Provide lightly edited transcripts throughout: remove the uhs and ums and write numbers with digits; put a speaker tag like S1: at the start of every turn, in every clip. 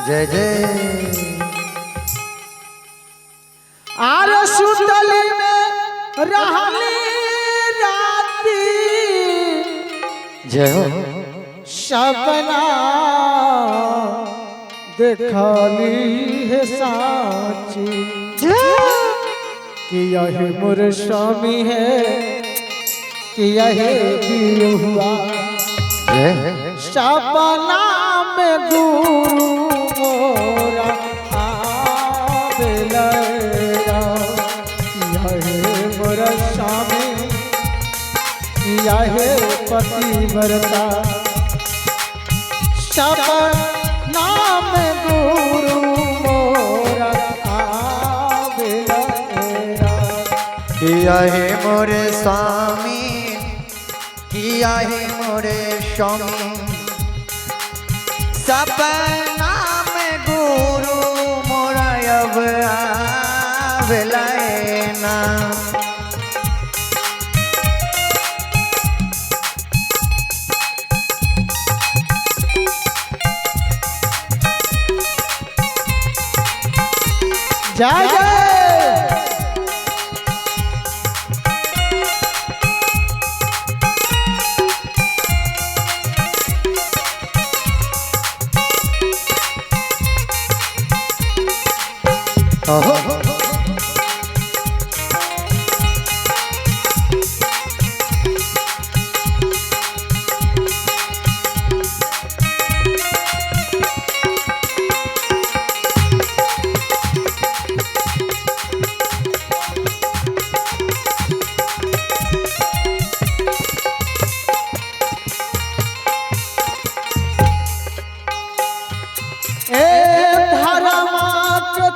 S1: जय जय
S2: आर सुतली में रहली राती
S1: जय हो
S2: सपना देखली है साची कि यही मोर स्वामी है कि यही हुआ सपना में गुरु मोरा आवेला यही मोर स्वामी यही पतिव्रता सपना में गुरु मोरा आवेला
S1: किया है मोरे स्वामी किया है मोरे स्वामी सपना में गुरु मोरा अब आवेला ना
S2: जय जय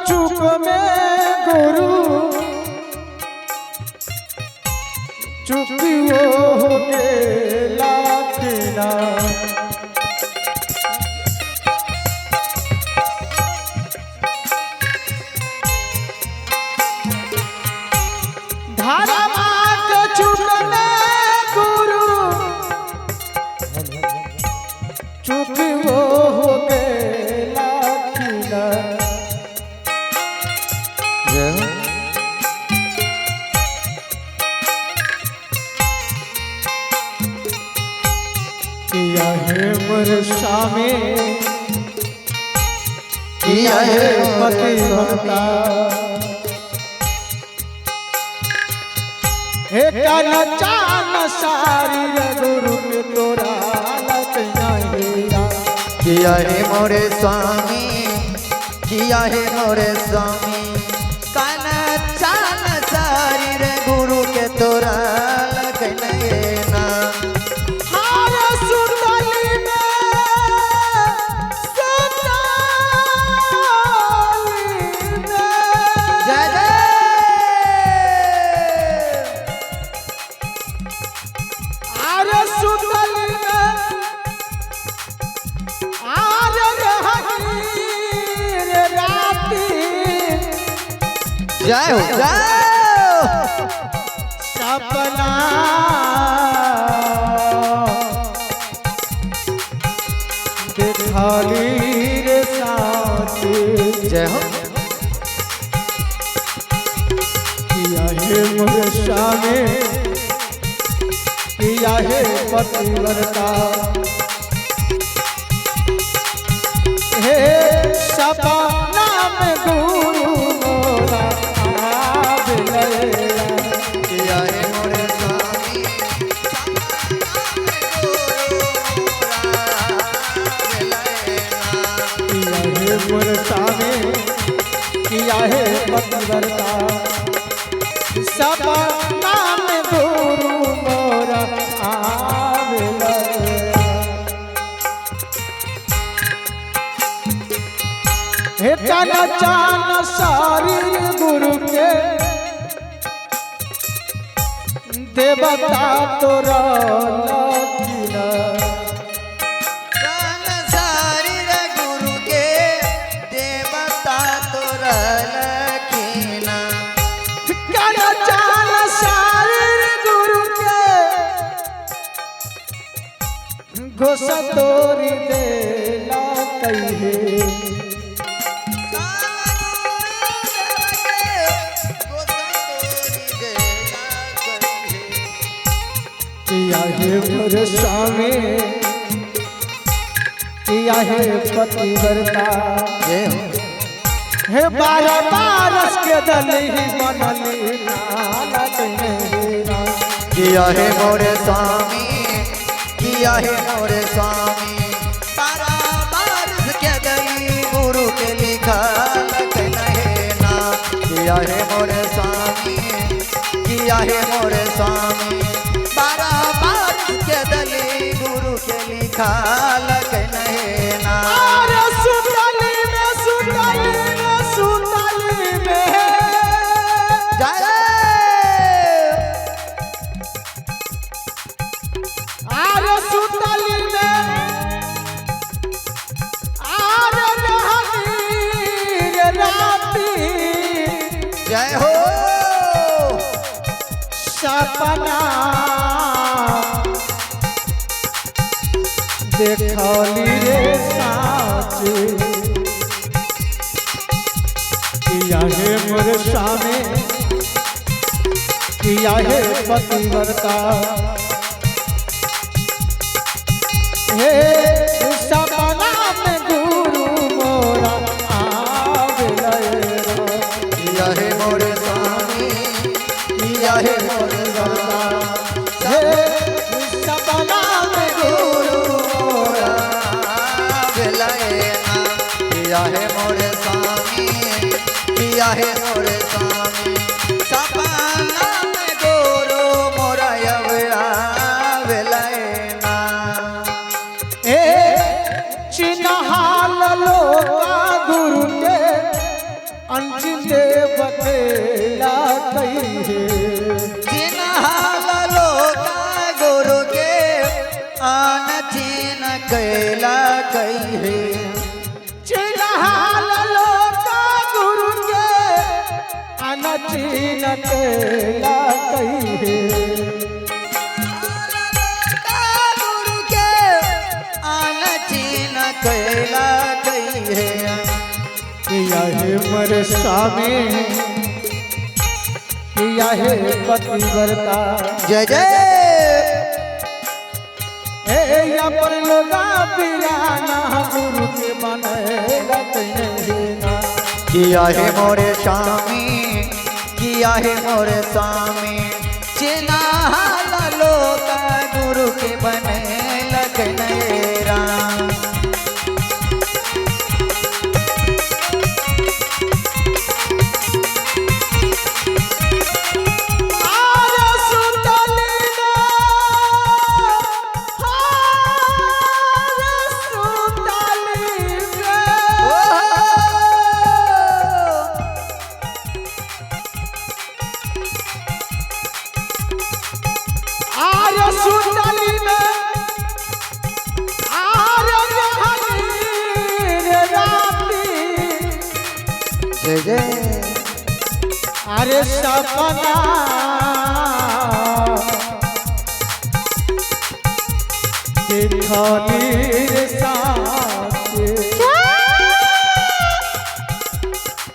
S2: चुप में गुरु चुपी हो गेला तेरा धर्मा के चुप में गुरु चुपी हो गेला तेरा किया है मोर स्वामी किया है पतिव्रता हे कान चान सारी गुरु के तोरा लतैया
S1: किया है मोरे स्वामी किया है मोरे स्वामी कान चान सारी रे गुरु के तोरा लगना जय हो
S2: सपना देखली रे साथी
S1: जय हो
S2: किया है मोर स्वामी किया है पतिव्रता हे सपना में गुरु मोरा
S1: किया है मोरे स्वामी
S2: किया है मोर स्वामी किया है पतिव्रता सपना में गुरु मोरा आवेला हे कान चान सारी गुरु के देवता तोरा लकीना
S1: सारी रे गुरु के देवता तोरा लकीना
S2: कान चान सारी गुरु के घोष तोरी देला कहे किया है मोर स्वामी किया है पतिव्रता
S1: जय हो
S2: हे बारह बारस के दली मनली नाला तेरा
S1: किया है मोरे स्वामी किया है मोरे स्वामी बारह बारस के दली गुरु के लिखा ना किया है मोरे स्वामी किया है मोरे स्वामी बारह बारस के दली गुरु के लिखा ना
S2: अरे सुतली में सुतली में सुतली में
S1: जय
S2: अरे सुतली में अरे नहनीर राती
S1: जय हो
S2: सपना देखली रे साची किया है मोर स्वामी किया है पतिव्रता हे सपना में गुरु मोरा आवेला
S1: किया है मोरे स्वामी किया है मोरे स्वामी
S2: हे सपना में
S1: गुरु मोरा बेलाएना किया है मोरे स्वामी किया है मोरे स्वामी सपना में गुरु मोरा अवरा बेलाएना
S2: ए चिन्हाल लोका गुरु के अंतिम देव बतेला कही
S1: चिन्हाल लोका गुरु के आन चिन कैला कही
S2: चिन्हाल लोका गुरु के अनचिन केला कही
S1: गुरु के आन चिन कैला कही
S2: किया है मोर स्वामी किया है पतिव्रता
S1: जय जय
S2: या पर लोगा पिराना गुरु के बनेगा तेना
S1: किया है मोरे स्वामी किया है मोरे स्वामी चिन्हाल लोका गुरु के बने लगनेरा
S2: आरे सुतली आरे सुतली आरे सुतली में आरे नहनीर राती
S1: जय जय
S2: अरे सपना देखली रे साथे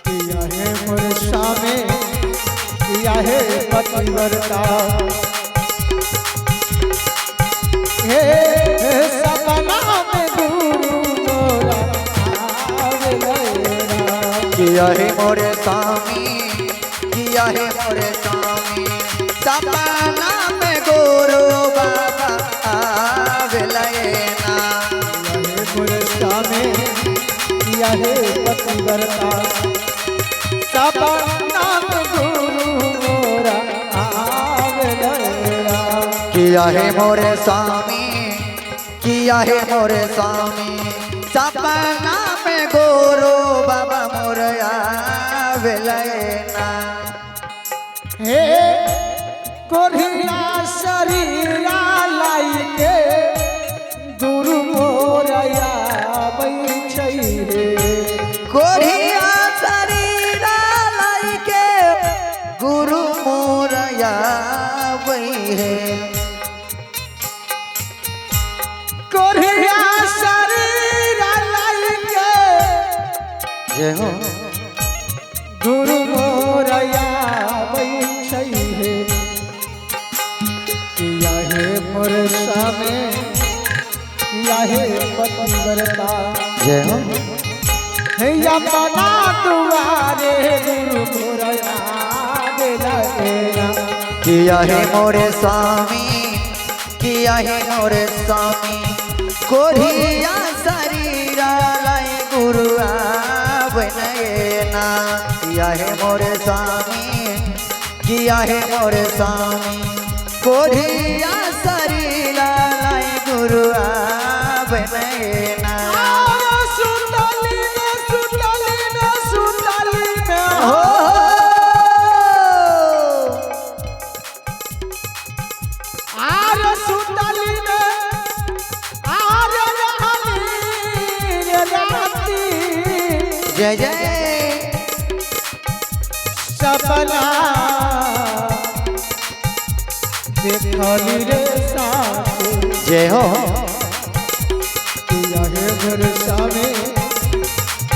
S2: किया है मोर स्वामी किया है पतिव्रता हे सपना में गुरु मोरा आवेला
S1: किया है मोरे स्वामी किया है मोरे स्वामी सपना में गुरु बाबा आवेलना
S2: स्वामी किया है पतिव्रता सपना में गुरु मोरा आवेला
S1: किया है मोरे स्वामी किया है मोरे स्वामी सपना में गुरु बाबा मोरे आवेलना
S2: हे कोढ़िया शरीरा लाई के गुरु मोरया बैठै रे
S1: कोढ़िया शरीरा लाई के गुरु मोरया वही है
S2: कोढ़िया शरीरा लाई के
S1: जय हो
S2: गुरु मोरया बैठै रे किया है मोर सामे किया है पतिव्रता
S1: जय हो
S2: हे अपना दुआरे गुरु मोरया बेला
S1: किया है मोरे स्वामी किया है मोरे स्वामी कोढ़िया शरीरा लाई गुरु बनना किया है मोरे स्वामी किया है मोरे स्वामी कोढ़िया शरीरा लाई गुरु बनना हो जय जय
S2: सपना देखली रे साथी
S1: जय हो
S2: किया है भरोसा में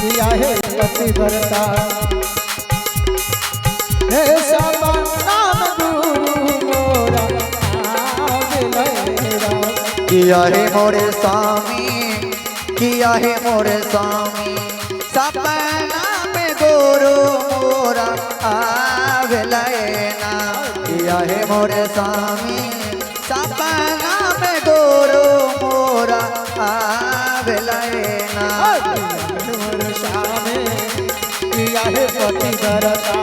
S2: किया है पतिव्रता हे सपना गुरु मोरा आवेला
S1: किया है मोरे स्वामी किया है मोरे स्वामी सपना में गुरु मोरा आवेलना किया है मोरे स्वामी सपना में गुरु मोरा आवेलना
S2: भरोसा में किया है पतिव्रता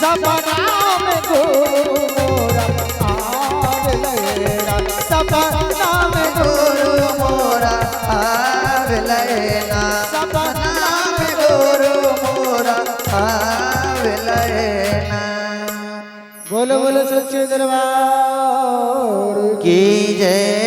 S2: सपना में गुरु मोरा आवेला सपना में
S1: गुरु मोरा आवेलना सपना में गुरु मोरा आवेलना
S2: बोलो बोलो सच्चे दरबार
S1: की जय।